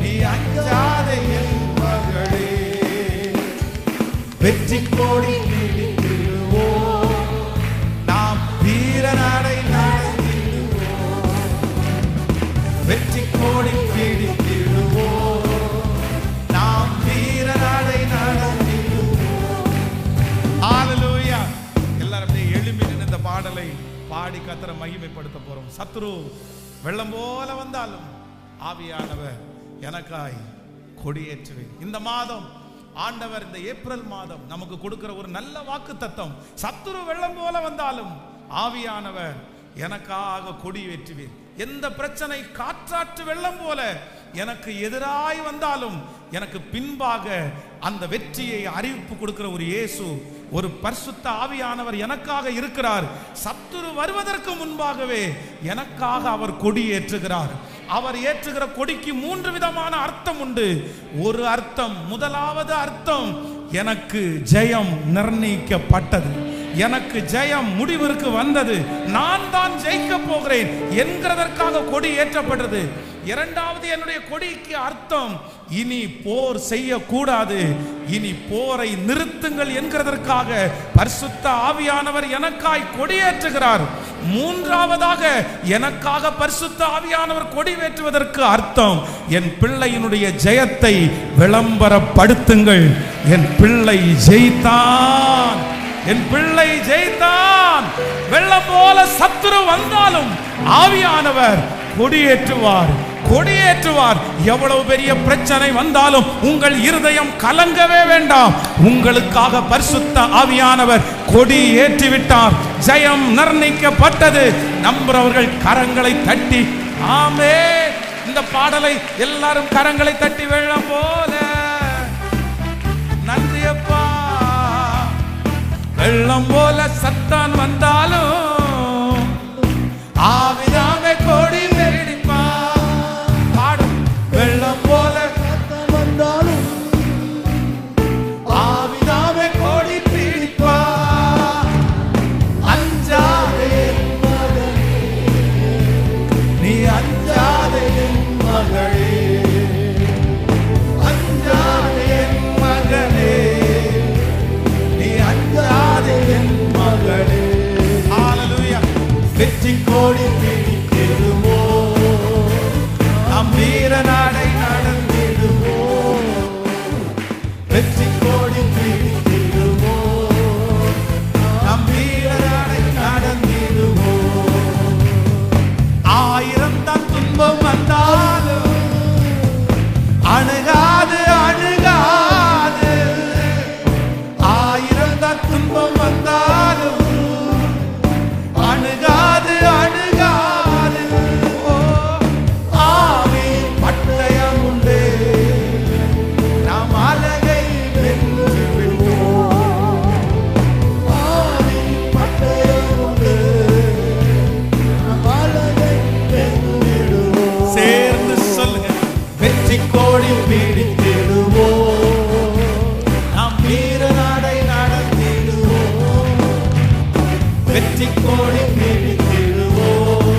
நீ அஞ்சாதே என் மகளே. வெற்றி கோடி பிடித்திடுவோம், நாம் வீரநடை நடத்திடுவோம். வெற்றி கோடி பிடித்திடுவோம், நாம் வீரநடை நடத்திடுவோம். ஹல்லேலூயா. எல்லாரும் அப்படியே எழும்பி நின்று இந்த பாடலை பாடி கர்த்தரை மகிமைப்படுத்த போறோம். சத்துரு வெள்ளம் போல வந்தாலும் ஆவியானவர் எனக்காய் கொடியேற்றுவேன். இந்த மாதம் ஆண்டவர் இந்த ஏப்ரல் மாதம் நமக்கு கொடுக்கிற ஒரு நல்ல வாக்கு தத்தம். சத்துரு வெள்ளம் போல வந்தாலும் ஆவியானவர் எனக்காக கொடி ஏற்றுவேன். எந்த பிரச்சனை காற்றாற்று வெள்ளம் போல எனக்கு எதிராய் வந்தாலும் எனக்கு பின்பாக அந்த வெற்றியை அறிவிப்பு கொடுக்கிற ஒரு இயேசு, ஒரு பரிசுத்த ஆவியானவர் எனக்காக இருக்கிறார். சத்துரு வருவதற்கு முன்பாகவே எனக்காக அவர் கொடி ஏற்றுகிறார். அவர் ஏற்றுகிற கொடிக்கு 3 விதமான அர்த்தம் உண்டு. ஒரு அர்த்தம், முதலாவது அர்த்தம், எனக்கு ஜெயம் நிர்ணயிக்கப்பட்டது, எனக்கு ஜெயம் முடிவிற்கு வந்தது, நான் தான் ஜெயிக்க போகிறேன் என்கிறதற்காக கொடி ஏற்றப்பட்டது. இரண்டாவது என்னுடைய கொடிக்கு அர்த்தம் இனி போர் செய்யக்கூடாது, இனி போரை நிறுத்துங்கள் என்கிறதற்காக பரிசுத்த ஆவியானவர் எனக்காய் கொடியேற்றுகிறார். மூன்றாவதாக எனக்காக பரிசுத்த ஆவியானவர் கொடியேற்றுவதற்கு அர்த்தம் என் பிள்ளையினுடைய ஜெயத்தை விளம்பரப்படுத்துங்கள். என் பிள்ளை ஜெயித்தான், என் பிள்ளை ஜெயித்தான். வெள்ளம் போல சத்துரு வந்தாலும் ஆவியானவர் கொடியேற்றுவார், கொடியேற்றுவார். எவ்வளவு பெரிய பிரச்சனை வந்தாலும் உங்கள் இருதயம் கலங்கவே வேண்டாம். உங்களுக்காக பரிசுத்த ஆவியானவர் கொடி ஏற்றிவிட்டார். ஜெயம் நிர்ணயிக்கப்பட்டது. நம்புறவர்கள் கரங்களை தட்டி ஆமென். இந்த பாடலை எல்லாரும் கரங்களை தட்டி வெள்ளம் போல நன்றியப்பா. வெள்ளம் போல சத்தான் வந்தாலும் ஆவிதாமே கொடி வெடிப்பா. பாடும். வெள்ளம் போல சத்தான் வந்தாலும் ஆவிதாமே கொடி பிடிப்பா. அஞ்சாதே மகளே, நீ அஞ்சாதே மகளே, அஞ்சாதே மகளே, மகளே. ஹல்லேலூயா. வெற்றி கோடி பிடித்திடுவோம், நாம் வீரநாடை நடந்திடுவோம். வெற்றி கோடி பிடித்திடுவோம், நாம் வீரநாடை நடந்திடுவோம். 1000 தான் துன்பம் வந்தாலும் அணுகாது, அணுகாது. 1000 தான் துன்பம் வந்தாலும் அணுகாது, அணுகாது. ஆவி பட்டயம் உண்டு, நாம் அழகை வென்று விடுவோம். ஆவி பட்டயம் உண்டு, நாம் அழகை வென்று விடுவோம். சேர்ந்து சொல்லுங்க. வெற்றி கோடி பிடித்திடுவோம், நாம் வீரநாடை நடத்திடுவோம். வெற்றி கோடி பிடித்திடுவோம்,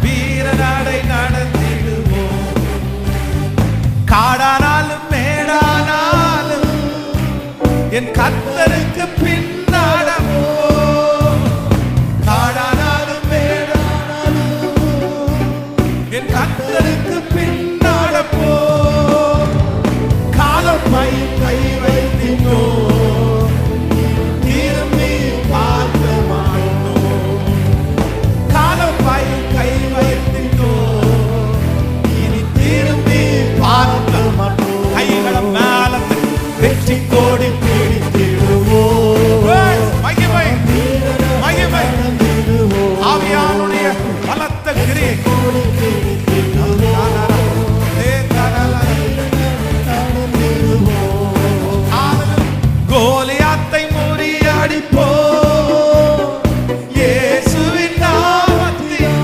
வீரநாடை நடத்திடுவோம். காடானாலும் மேடானாலும் என் கர்த்தருக்கு பின்னாடவோம். காடானாலும் மேடானாலும் என் கர்த்தருக்கு பின்னாடவோம். காலப்பை கை வைத்தினோம், திரும்பி பார்க்க மாட்டோம். காலப்பை கை வைத்தினோம், இனி திரும்பி பார்க்க மாட்டோம். கைகளை மேல வெற்றி கோடி பிடித்திடுவோம். மகிமை, மகிமை. ஆவியானுடைய பலத்த கிரியை கோலியாத்தை முறியடிப்போம் இயேசுவின் நாமத்தில்.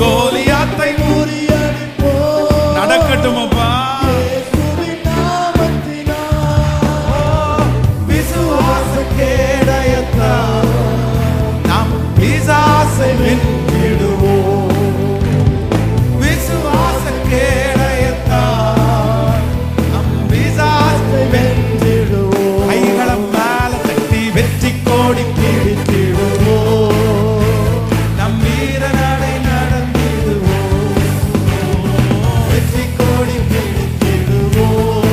கோலியாத்தை முறியடிப்போம். நடக்கட்டும் அப்பா இயேசுவின் நாமத்தில். விசுவாச கேடயத்தால் நாம் பிசாசை வென்றிடுவோம். விசுவாச கேடயத்தால் நாம் பிசாசை வென்றிடுவோம். கைகளை மேல தட்டி வெற்றி கோடி பிடித்திடுவோம், நம் வீரநாடை நடந்திடுவோம். வெற்றி கோடி பிடித்திடுவோம்,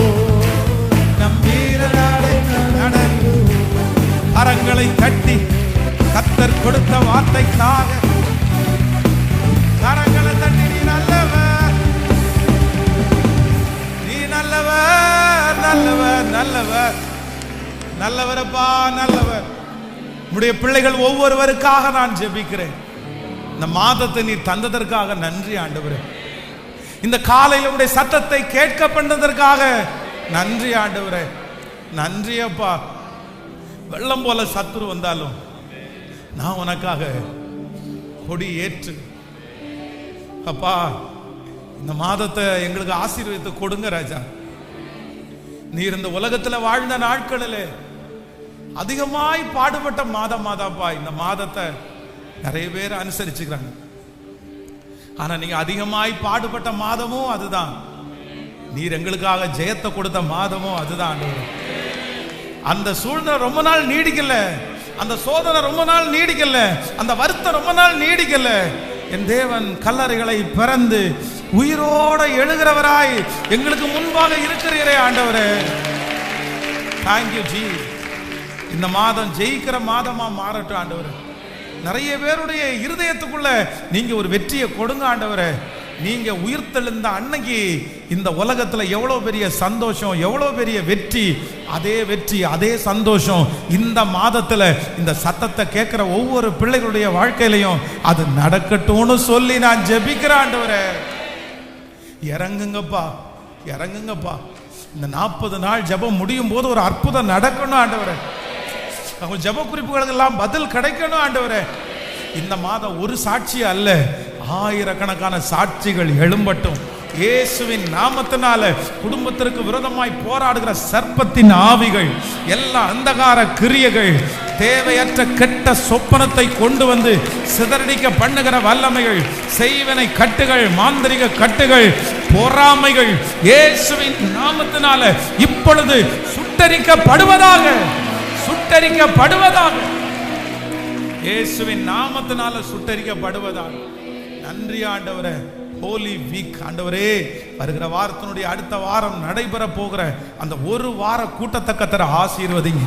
நம் வீரநாடை நடந்திடுவோம். கரங்களை தட்டி கர்த்தர் கொடுத்த வார்த்தைக்காக கரங்களை தட்டி நீ நல்லவர், நீ நல்லவர், நல்லவர், நல்லவர், நல்லவரப்பா, நல்லவர். உம்முடைய பிள்ளைகள் ஒவ்வொருவருக்காக நான் ஜெபிக்கிறேன். இந்த மாதத்தை நீ தந்ததற்காக நன்றி ஆண்டவரே. இந்த காலையில் உம்முடைய சத்தத்தை கேட்க பண்ணதற்காக நன்றி ஆண்டவரே. நன்றி அப்பா. வெள்ளம் போல சத்துரு வந்தாலும் நான் உனக்காக கொடி ஏற்று அப்பா இந்த மாதத்தை எங்களுக்கு ஆசீர்வதித்து கொடுங்க ராஜா. நீர் இந்த உலகத்துல வாழ்ந்த நாட்களில் அதிகமாய் பாடுபட்ட மாதமாதாப்பா. இந்த மாதத்தை நிறைய பேர் அனுசரிச்சுக்கிறாங்க. ஆனா நீங்க அதிகமாய் பாடுபட்ட மாதமும் அதுதான். நீர் எங்களுக்காக ஜெயத்தை கொடுத்த மாதமும் அதுதான் ஆண்டவரே. அந்த சூழ்நிலை ரொம்ப நாள் நீடிக்கல, அந்த சோதனை ரொம்ப நாள் நீடிக்கல, அந்த வருத்தம் ரொம்ப நாள் நீடிக்கல. என் தேவன் கல்லறைகளை பிறந்து உயிரோட எழுகிறவராய் எங்களுக்கு முன்பாக இருக்கிறீரே ஆண்டவரே. Thank you G. இந்த மாதம் ஜெயிக்கிற மாதமா மாறட்டும் ஆண்டவரே. நிறைய பேருடைய இருதயத்துக்குள்ள நீங்க ஒரு வெற்றியை கொடுங்க ஆண்டவரே. நீங்க உயிர்த்தெழுந்த அன்னைக்கு இந்த உலகத்துல எவ்வளவு பெரிய சந்தோஷம், எவ்வளவு பெரிய வெற்றி, அதே வெற்றி அதே சந்தோஷம் இந்த மாதத்துல இந்த சத்தத்தை கேட்கிற ஒவ்வொரு பிள்ளைகளுடைய வாழ்க்கையிலையும் அது நடக்கட்டும்னு சொல்லி நான் ஜெபிக்கிறேன் ஆண்டவரே. இறங்குங்கப்பா, இறங்குங்கப்பா. இந்த 40 நாள் ஜெபம் முடியும் போது ஒரு அற்புதம் நடக்கணும் ஆண்டவரே. அவங்க ஜெப குறிப்புகளுக்கு எல்லாம் பதில் கிடைக்கணும் ஆண்டவரே. இந்த மாதம் ஒரு சாட்சி அல்ல, ஆயிரக்கணக்கான சாட்சிகள் எழும்பட்டும். இயேசுவின் நாமத்தினால குடும்பத்திற்கு விரோதமாய் போராடுகிற சர்ப்பத்தின் ஆவிகள், எல்லா அந்தகார கிரியைகள், தேவையற்ற கெட்ட சொப்பனத்தை கொண்டு வந்து சிதறடிக்க பண்ணுகிற வல்லமைகள், செய்வனை கட்டுகள், மாந்திரிக கட்டுகள், பொறாமைகள் இயேசுவின் நாமத்தினால இப்பொழுது சுட்டரிக்கப்படுவதாக, சுட்டரிக்கப்படுவதாக, இயேசுவின் நாமத்தினால சுட்டரிக்கப்படுவதாக. நன்றி ஆண்டவரே. ஹோலி வீக் ஆண்டவரே, வருகிற வாரத்தினுடைய அடுத்த வாரம் நடைபெற போகிற அந்த ஒரு வார கூட்டத்தை கர்த்தர் ஆசீர்வதிங்க.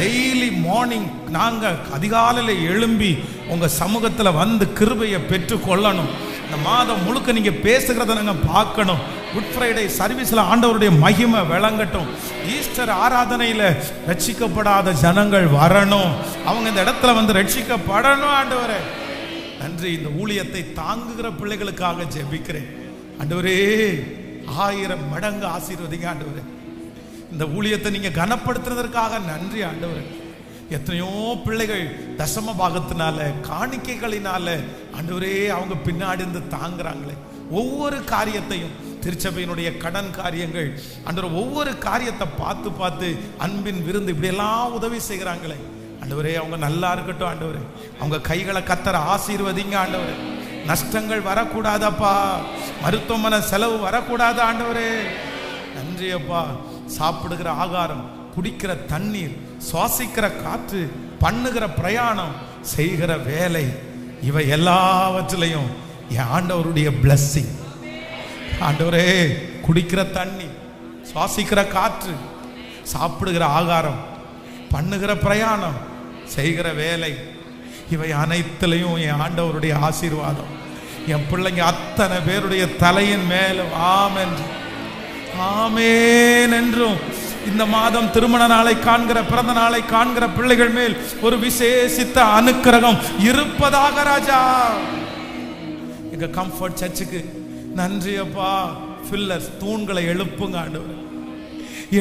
டெய்லி மார்னிங் நாங்க அதிகாலையில் எழும்பி உங்க சமூகத்துல வந்து கிருபையை பெற்று கொள்ளணும். இந்த மாதம் முழுக்க நீங்க பேசுகிறத நாங்க பார்க்கணும். குட் ஃப்ரைடே சர்வீஸ்ல ஆண்டவருடைய மகிமை விளங்கட்டும். ஈஸ்டர் ஆராதனையில ரட்சிக்கப்படாத ஜனங்கள் வரணும், அவங்க இந்த இடத்துல வந்து ரட்சிக்கப்படணும் ஆண்டவரே. நன்றி. இந்த ஊழியத்தை தாங்குகிற பிள்ளைகளுக்காக ஜெபிக்கிறேன் ஆண்டவரே. 1000 மடங்கு ஆசீர்வதிங்க ஆண்டவரே. இந்த ஊழியத்தை நீங்க கனப்படுத்துறதற்காக நன்றி ஆண்டவரே. எத்தனையோ பிள்ளைகள் தசம பாகத்தினால, காணிக்கைகளினால ஆண்டவரே அவங்க பின்னாடி இருந்து தாங்குறாங்களே. ஒவ்வொரு காரியத்தையும், திருச்சபையினுடைய கடன் காரியங்கள் ஆண்டவரே, ஒவ்வொரு காரியத்தை பார்த்து பார்த்து அன்பின் விருந்து இப்படியெல்லாம் உதவி செய்கிறாங்களே ஆண்டவரே. அவங்க நல்லா இருக்கட்டும் ஆண்டவரே. அவங்க கைகளை கர்த்தர் ஆசீர்வதிங்க ஆண்டவரே. நஷ்டங்கள் வரக்கூடாதப்பா, மருத்துவமனை செலவு வரக்கூடாது ஆண்டவரே. நன்றி அப்பா. சாப்பிடுகிற ஆகாரம், குடிக்கிற தண்ணீர், சுவாசிக்கிற காற்று, பண்ணுகிற பிரயாணம், செய்கிற வேலை, இவை எல்லாவற்றிலையும் என் ஆண்டவருடைய பிளஸ்ஸிங் ஆண்டவரே. குடிக்கிற தண்ணி, சுவாசிக்கிற காற்று, சாப்பிடுகிற ஆகாரம், பண்ணுகிற பிரயாணம், செய்கிற வேலை, இவை அனைத்திலையும் என் ஆண்டவருடைய ஆசீர்வாதம் என் பிள்ளைங்க அத்தனை பேருடைய தலையின் மேலும் ஆமென் ஆமென் என்றும் இந்த மாதம் திருமண நாளை காண்கிற, பிறந்த நாளை காண்கிற பிள்ளைகள் மேல் ஒரு விசேஷித்த அனுக்கிரகம் இருப்பதாக ராஜா. எங்க கம்ஃபர்ட் சர்ச்சுக்கு நன்றி அப்பா. ஃபில்லர்ஸ் தூண்களை எழுப்புங்க ஆண்டவரே,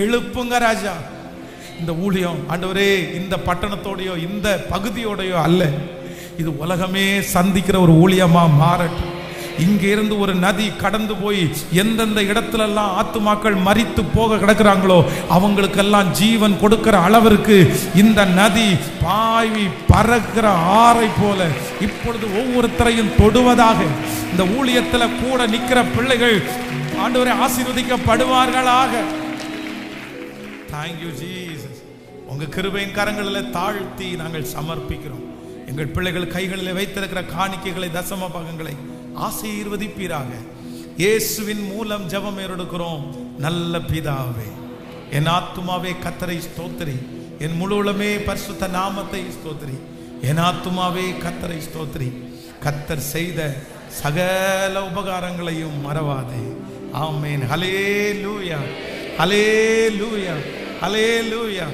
எழுப்புங்க ராஜா. இந்த ஊழியம் ஆண்டவரே இந்த பட்டணத்தோடையோ இந்த பகுதியோடையோ அல்ல, இது உலகமே சந்திக்கிற ஒரு ஊழியமா மாறட்டும். இங்கே இருந்து ஒரு நதி கடந்து போய் எந்தெந்த இடத்துலெல்லாம் ஆத்துமாக்கள் மரித்து போக கிடக்கிறாங்களோ அவங்களுக்கெல்லாம் ஜீவன் கொடுக்கிற அளவிற்கு இந்த நதி பாய்வி பறக்கிற ஆறை போல இப்பொழுது ஒவ்வொருத்தரையும் தொடுவதாக. இந்த ஊழியத்தில் கூட நிற்கிற பிள்ளைகள் ஆண்டவரே ஆசீர்வதிக்கப்படுவார்களாக. Thank you Jesus. உங்க கிருபையின் கரங்களில் தாழ்த்தி நாங்கள் சமர்ப்பிக்கிறோம். எங்கள் பிள்ளைகள் கைகளில் வைத்திருக்கிற காணிக்கைகளை, தசம பாகங்களை ஆசீர்வதிப்பீராக. இயேசுவின் மூலம் ஜெபம் ஏறெடுக்கிறோம் நல்ல பிதாவே. என் ஆத்துமாவே கர்த்தரை ஸ்தோத்திரி, என் முழு உளமே பரிசுத்த நாமத்தை ஸ்தோத்திரி. என் ஆத்துமாவே கர்த்தரை ஸ்தோத்திரி, கர்த்தர் செய்த சகல உபகாரங்களையும் மறவாதே. ஆமென். ஹல்லேலூயா, ஹல்லேலூயா, ஹல்லேலூயா.